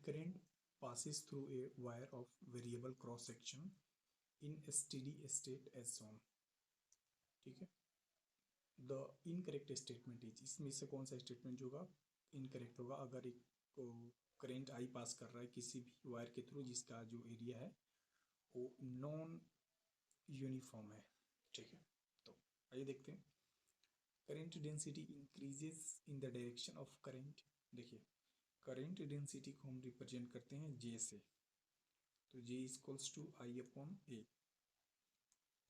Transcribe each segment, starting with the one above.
current passes through a wire of variable cross section in a steady state as shown। ठीक है, the incorrect statement is, इसमें से कौन सा statement जो होगा इनकरेक्ट होगा? अगर एक करंट आई पास कर रहा है किसी भी वायर के थ्रू जिसका जो एरिया है वो नॉन यूनिफॉर्म है। ठीक है, तो आइए देखते हैं। Current density increases in the direction of current. देखिए, करंट डेंसिटी को हम रिप्रेजेंट करते हैं जे से, तो जे इक्वल्स टू आई अपॉन ए।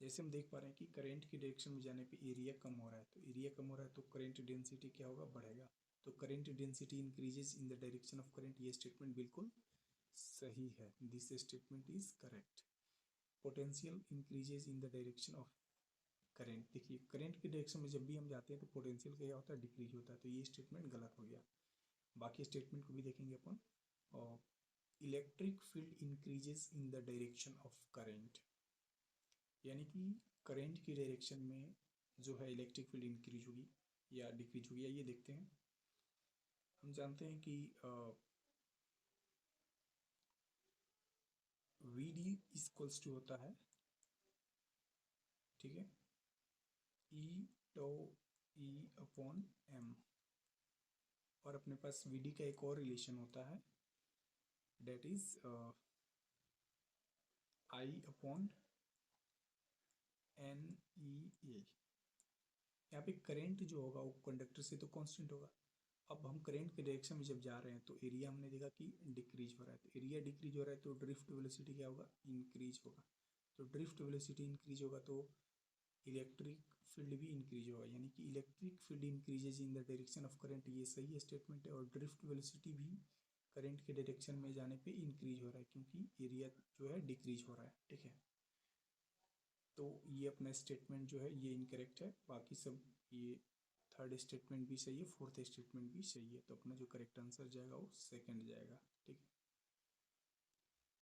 जैसे हम देख पा रहे हैं कि करंट की डायरेक्शन में जाने पे एरिया कम हो रहा है, तो एरिया कम हो रहा है तो करंट डेंसिटी क्या होगा? बढ़ेगा। तो current density increases in the direction of current, ये स्टेटमेंट बिल्कुल सही है। This statement is correct. Potential increases in the direction of current. देखिए, करंट की डायरेक्शन में जब भी हम जाते हैं तो पोटेंशियल क्या होता है? डिक्रीज होता है, तो ये स्टेटमेंट गलत हो गया। बाकी स्टेटमेंट को भी देखेंगे अपन। और electric field increases in the direction of current, यानी कि करंट की डायरेक्शन में जो है इलेक्ट्रिक फील्ड इंक्रीज होगी या डिक्रीज होगी, ये देखते हैं। हम जानते हैं कि वी डी इक्वल्स टू होता है, ठीक है, ई टो ई अपॉन एम, और अपने पास वी डी का एक और रिलेशन होता है, that is I upon N E A. यहाँ पे करंट जो होगा वो कंडक्टर से तो कांस्टेंट होगा। अब हम करंट के डायरेक्शन में जब जा रहे हैं तो एरिया हमने देखा कि डिक्रीज हो रहा है, तो एरिया डिक्रीज हो रहा है तो ड्रिफ्ट वेलोसिटी क्या होगा? इंक्रीज होगा। तो ड्रिफ्ट वेलोसिटी इंक्रीज होगा तो इलेक्ट्रिक फील्ड भी इंक्रीज होगा, यानी कि electric field increases in the direction of current, ये सही स्टेटमेंट है। और ड्रिफ्ट वेलोसिटी भी करंट के डायरेक्शन में जाने पे इंक्रीज हो रहा है क्योंकि एरिया जो है डिक्रीज हो रहा है। ठीक है, तो ये अपना स्टेटमेंट जो है ये इनकरेक्ट है। बाकी सब ये थर्ड स्टेटमेंट भी सही है, फोर्थ स्टेटमेंट भी सही है, तो अपना जो करेक्ट आंसर जाएगा वो सेकंड जाएगा। ठीक है।